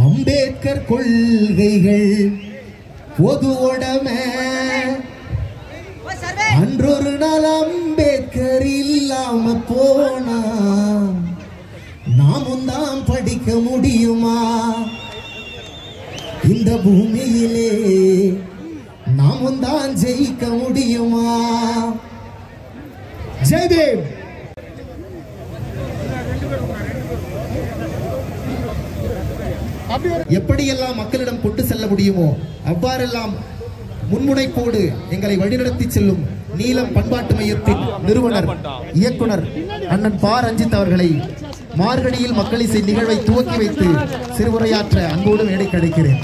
அம்பேத்கர் கொள்கைகள் பொது உடைமை. அன்றொரு நாள் அம்பேத்கர் இல்லாம போனா நாமும் தான் படிக்க முடியுமா? இந்த பூமியிலே நாமும் தான் ஜெயிக்க முடியுமா? ஜெய்தேவ். எப்படியெல்லாம் மக்களிடம் கொண்டு செல்ல முடியுமோ அவ்வாறெல்லாம் முன்முனைப்போடு எங்களை வழிநடத்தி செல்லும் நீலம் பண்பாட்டு மையத்தின் நிறுவனர் இயக்குனர் அண்ணன் பா ரஞ்சித் அவர்களை மார்கழியில் மக்களிசை நிகழ்வை துவக்கி வைத்து சிறுவுரையாற்ற அன்போடு மேடை கிடைக்கிறேன்.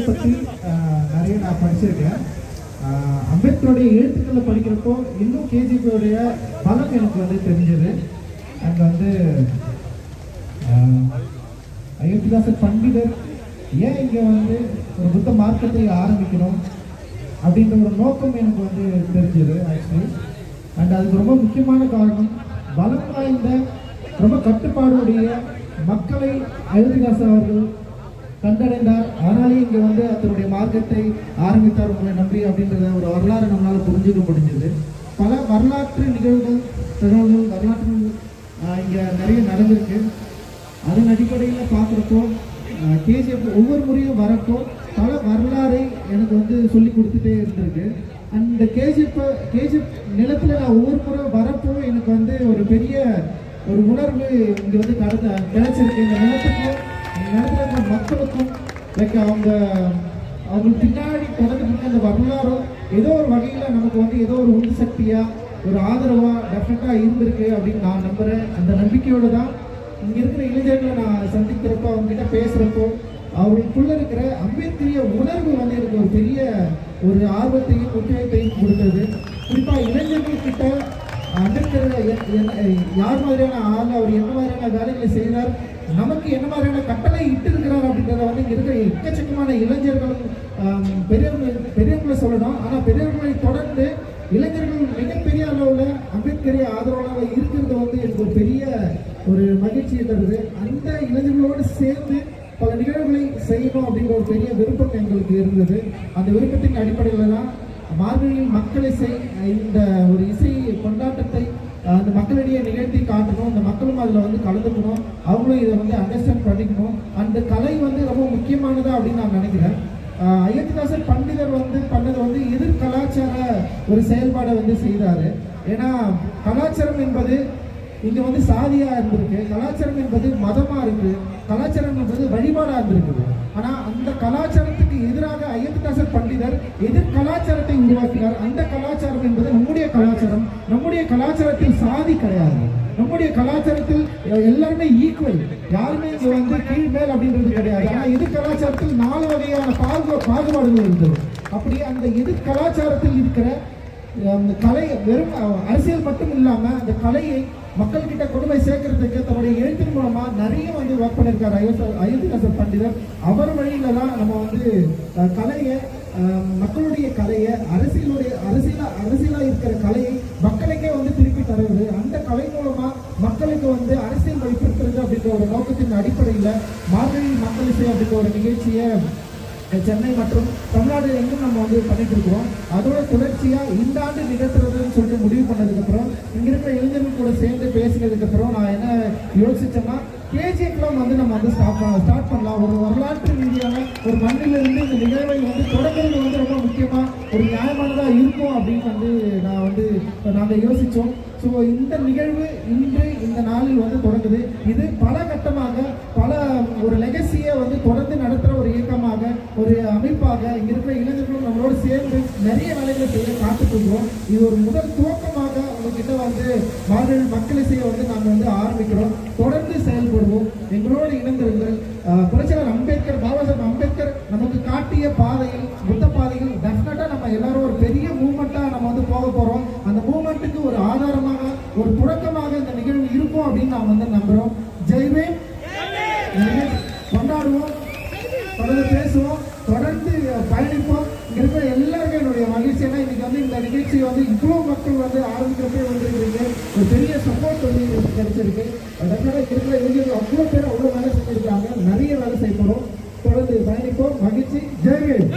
பற்றி நிறைய நான் படிச்சிருக்கேன். அம்பேத்கருடைய எழுத்துக்களை படிக்கிறப்போ இன்னும் கேஜிபியோடைய பலம் எனக்கு வந்து தெரிஞ்சது. அங்கே வந்து அயோத்திதாசர் பண்டிதர் ஏன் இங்கே வந்து ஒரு புத்த மார்க்கத்தை ஆரம்பிக்கணும் அப்படின்ற ஒரு நோக்கம் எனக்கு வந்து தெரிஞ்சது ஆக்சுவலி. அண்ட் அதுக்கு ரொம்ப முக்கியமான காரணம் பலம் வாய்ந்த ரொம்ப கட்டுப்பாடுடைய மக்களை அயோத்திதாசர் அவர்கள் கண்டடைந்தார். அதனாலே இங்கே வந்து அதனுடைய மார்க்கத்தை ஆரம்பித்தார் உங்களை நம்பி அப்படின்றத ஒரு வரலாறு நம்மளால் புரிஞ்சுக்க முடிஞ்சது. பல வரலாற்று நிகழ்வுகள் வரலாற்று இங்கே நிறைய நடந்திருக்கு. அதன் அடிப்படையில் பார்க்குறப்போ கேஜிஎஃப் ஒவ்வொரு முறையும் வரப்போ பல வரலாறை எனக்கு வந்து சொல்லி கொடுத்துட்டே இருந்திருக்கு. அந்த கேஜிஎஃப் நிலத்தில் நான் ஒவ்வொரு முறை வரப்போ எனக்கு வந்து ஒரு பெரிய ஒரு உணர்வு இங்கே வந்து கிடைச்சிருக்கு. இந்த நிலத்துக்கும் நடத்துகிற மக்களுக்கும் லைக் அவங்களுக்கு பின்னாடி தொடர்ந்து அந்த வரலாறும் ஏதோ ஒரு வகையில் நமக்கு வந்து ஏதோ ஒரு உந்து சக்தியாக ஒரு ஆதரவாக டெஃபினட்டாக இருந்திருக்கு அப்படின்னு நான் நம்புகிறேன். அந்த நம்பிக்கையோடு தான் இங்கே இருக்கிற இளைஞர்களை நான் சந்திக்கிறப்போ அவங்ககிட்ட பேசுகிறப்போ அவங்களுக்குள்ள இருக்கிற அம்பேத்கரிய உணர்வு வந்து எனக்கு ஒரு பெரிய ஒரு ஆர்வத்தையும் உத்வேகத்தையும் கொடுத்தது. குறிப்பாக இளைஞர்கள்கிட்ட அம்பேத்கர் யார் மாதிரியான ஆள், அவர் என்ன மாதிரியான வேலைகளை செய்கிறார், நமக்கு என்ன மாதிரியான கட்டளை இட்டு இருக்கிறார் அப்படின்றத வந்து இங்கே இருக்கிற எக்கச்சக்கமான இளைஞர்களும் பெரியவர்களை சொல்லணும். ஆனால் பெரியவர்களை தொடர்ந்து இளைஞர்கள் மிகப்பெரிய அளவில் அம்பேத்கரிய ஆதரவாளராக இருக்கிறது வந்து எனக்கு ஒரு பெரிய ஒரு மகிழ்ச்சியை தருது. அந்த இளைஞர்களோடு சேர்ந்து பல நிகழ்வுகளை செய்யணும் அப்படிங்கிற ஒரு பெரிய விருப்பம் எங்களுக்கு இருந்தது. அந்த விருப்பத்தின் அடிப்படையில் தான் மார்கழியில் மக்கள் இசை இந்த ஒரு இசை கொண்டாட்டத்தை அந்த மக்களிடையே நிகழ்த்தி காட்டணும். அந்த மக்களும் அதில் வந்து கலந்துக்கணும், அவங்களும் இதை வந்து அண்டர்ஸ்டாண்ட் பண்ணிக்கணும். அந்த கலை வந்து ரொம்ப முக்கியமானதா அப்படின்னு நான் நினைக்கிறேன். அயோத்திதாசர் பண்டிதர் வந்து பண்ணது வந்து எதிர் கலாச்சார ஒரு செயல்பாடை வந்து செய்தாரு. ஏன்னா கலாச்சாரம் என்பது இங்க வந்து சாதியா இருந்திருக்கு, கலாச்சாரம் என்பது மதமா இருக்கு, கலாச்சாரம் என்பது வழிபாடா இருந்திருக்குது. ஆனா அந்த கலாச்சாரத்துக்கு எதிராக அயோத்திதாசர் பண்டிதர் எதிர் கலாச்சாரத்தை உருவாக்கினார். அந்த கலாச்சாரம் என்பது நம்முடைய கலாச்சாரம். நம்முடைய கலாச்சாரத்தில் சாதி கிடையாது, நம்முடைய கலாச்சாரத்தில் எல்லாருமே ஈக்குவல், யாருமே இங்க வந்து கீழ் மேல் அப்படின்றது கிடையாது. ஆனா எதிர் கலாச்சாரத்தில் 4 வகையான பாகுபாடுகள் இருந்தது. அப்படி அந்த எதிர் கலாச்சாரத்தில் இருக்கிற அந்த கலை வெறும் அரசியல் மட்டும் இல்லாம அந்த கலையை மக்கள்கிட்ட கொடுமை சேர்க்கறதுக்கு தன்னுடைய எழுத்தின் மூலமா நிறைய வந்து ஒர்க் பண்ணியிருக்காரு அயோத்திதாசர் பண்டிதர். அவர் வழியில தான் நம்ம வந்து கலையை, மக்களுடைய கலையை, அரசியலா இருக்கிற கலையை மக்களுக்கே வந்து திருப்பி தருவது, அந்த கலை மூலமா மக்களுக்கு வந்து அரசியல் வழிபடுத்துறது அப்படின்ற ஒரு நோக்கத்தின் அடிப்படையில் மார்கழி மக்கள் இசை அப்படின்ற ஒரு நிகழ்ச்சியை சென்னை மற்றும் தமிழ்நாடு எங்கும் நம்ம வந்து பண்ணிட்டு இருக்கிறோம். அதோட தொடர்ச்சியா இந்த ஆண்டு நிகழ்த்துறதுன்னு சொல்லிட்டு முடிவு பண்ணதுக்கு அப்புறம் இங்க இருக்கிற இளைஞர்கள் கூட சேர்ந்து பேசினதுக்கு அப்புறம் நான் என்ன யோசிச்சேன்னா, கேஜிஎஃப்லாம் வந்து நம்ம வந்து ஸ்டார்ட் பண்ணலாம். ஒரு வரலாற்று ரீதியான ஒரு மண்ணிலிருந்து இந்த நிகழ்வை வந்து தொடங்குறது வந்து ரொம்ப முக்கியமா ஒரு நியாயமானதா இருக்கும் அப்படின்னு வந்து நான் வந்து நாங்கள் யோசிச்சோம். ஸோ இந்த நிகழ்வு இன்று இந்த நாளில் வந்து தொடங்குது. இது பல கட்டமாக பல ஒரு லெகசியை வந்து தொடர்ந்து நடத்துகிற ஒரு இயக்கமாக, ஒரு அமைப்பாக இங்கே இருக்கிற இளைஞர்களும் நம்மளோடு சேர்ந்து நிறைய வேலைகளை செய்ய காத்துக்கொள்கிறோம். இது ஒரு முதல் துவக்கமாக உங்ககிட்ட வந்து மார்கழி மக்கள் இசையை வந்து நாங்கள் வந்து ஆரம்பிக்கிறோம். தொடர்ந்து செயல்படுவோம். எங்களோடு இணைந்திருங்கள். புரட்சியாளர் வண்ணமாக இந்த நிகழ்வு இருக்கும் அப்படின்னு நான் வந்து நம்புறோம். ஜெய்வேன். கொண்டாடுவோம், தொடர்ந்து பேசுவோம், தொடர்ந்து பயணிப்போம். இங்க இருக்கிற எல்லாருக்கும் என்னுடைய மகிழ்ச்சி. ஏன்னா இன்னைக்கு வந்து இந்த நிகழ்ச்சியை வந்து இவ்வளோ மக்கள் வந்து ஆரம்பிக்கிறப்பே வந்துருக்கு, ஒரு பெரிய சப்போர்ட் வந்து கிடைச்சிருக்கு. டெஃபினட்டாக இருக்கிற இளைஞர்கள் அவ்வளோ பேர் அவ்வளோ வேலை செஞ்சிருக்காங்க, நிறைய வேலை செய்யப்படும். தொடர்ந்து பயணிப்போம். மகிழ்ச்சி. ஜெய்வேன்.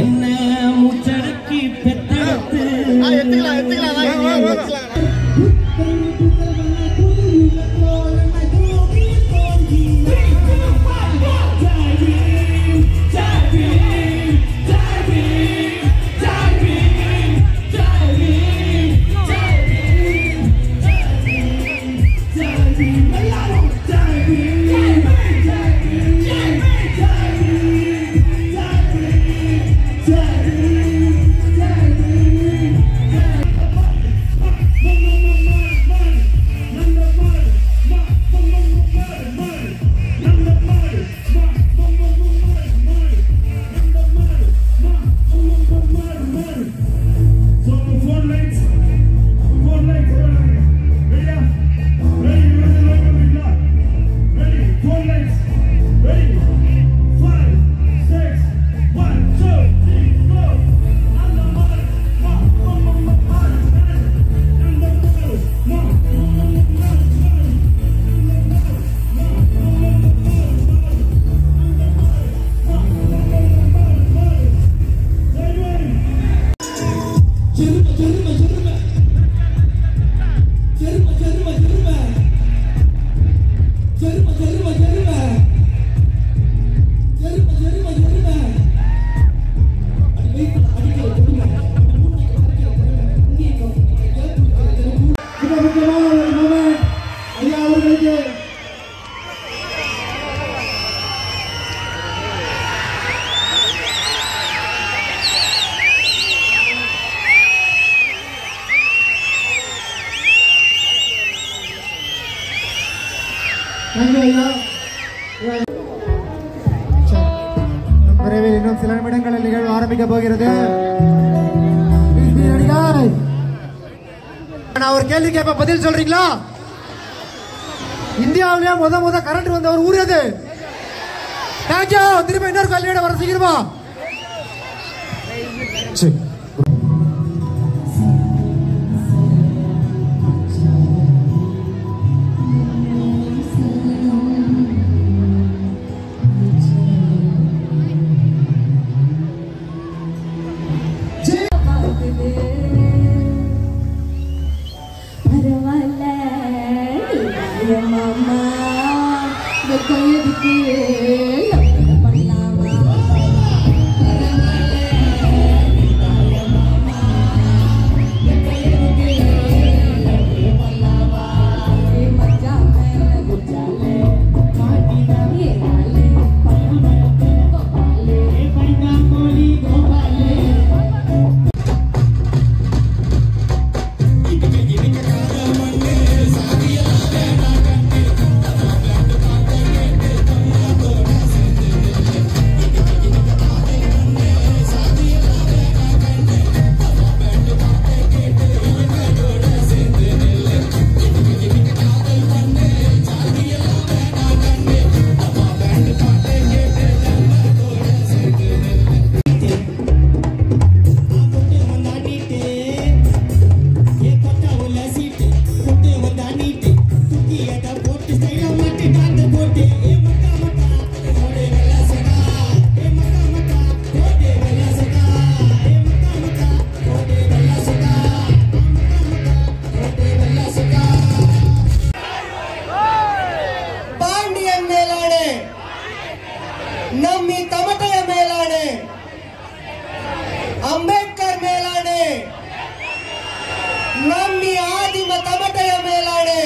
என்ன முச்சடக்கி பெற்றெடுத்து விரைவில் இன்னும் சில நிமிடங்களில் நிகழ்வு ஆரம்பிக்க போகிறது. நான் ஒரு கேள்வி கேட்ப பதில் சொல்றீங்களா? இந்தியாவிலேயே முத கரண்ட் வந்த ஒரு ஊர் எது? தேங்க்யூ. திரும்ப இன்னொரு கேள்வியோட வர சீக்கிரமா. மாமா வெக்கையதுக்கு பண்ணலாமா नम्मी तमटय मेलाने अंबेडकर मेलाने नम्मी आदिम तमटय मेलाने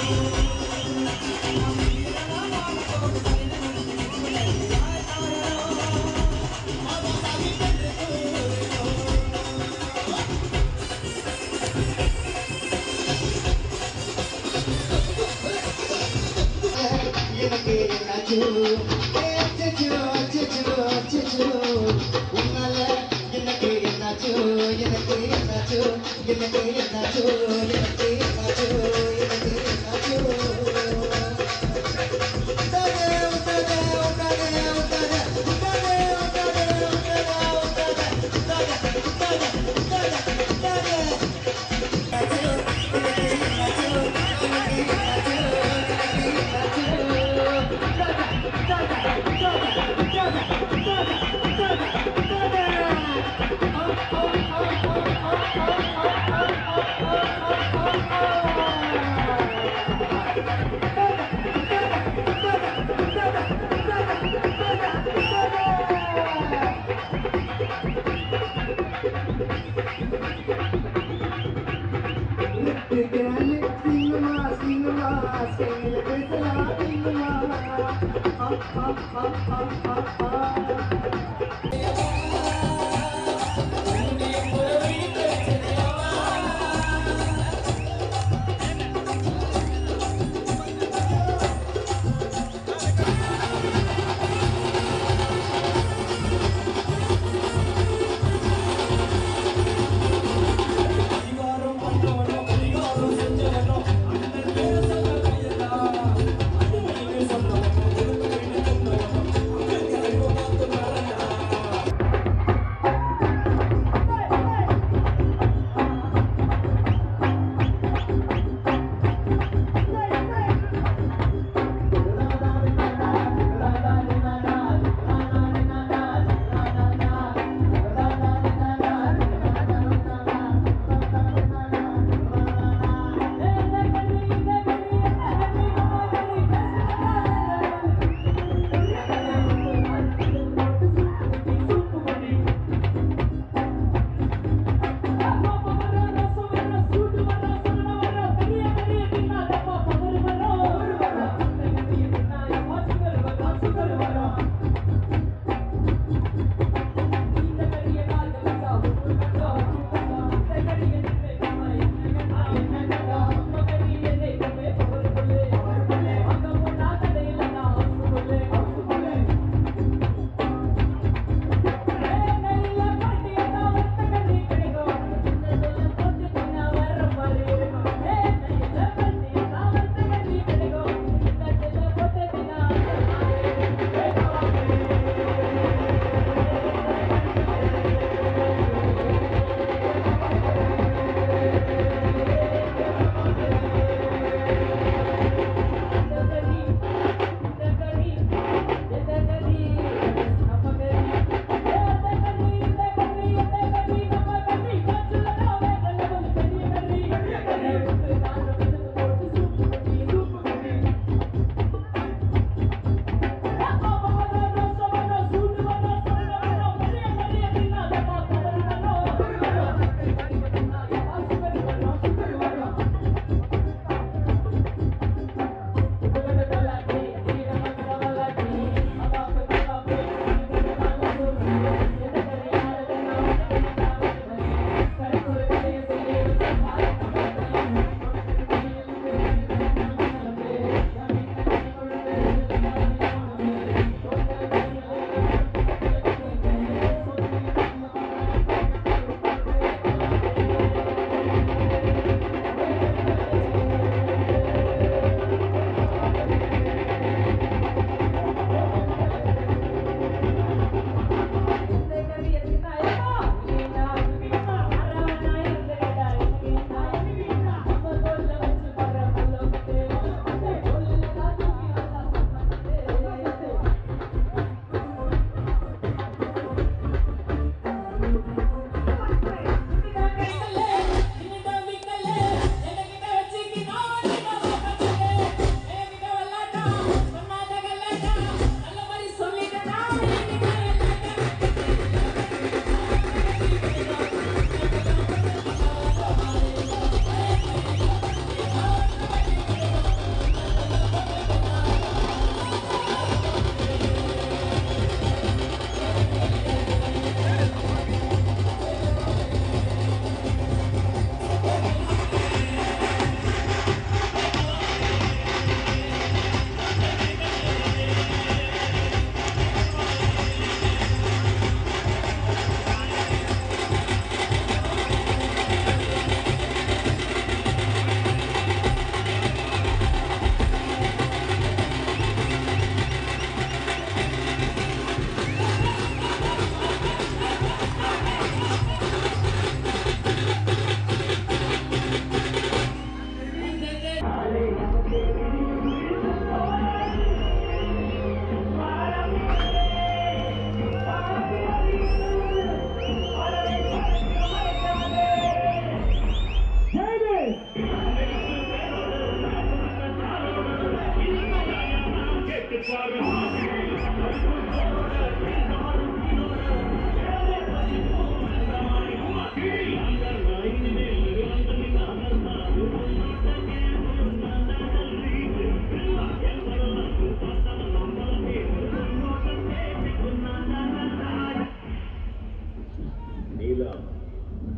Thank you.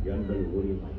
எங்கள் உரிமை.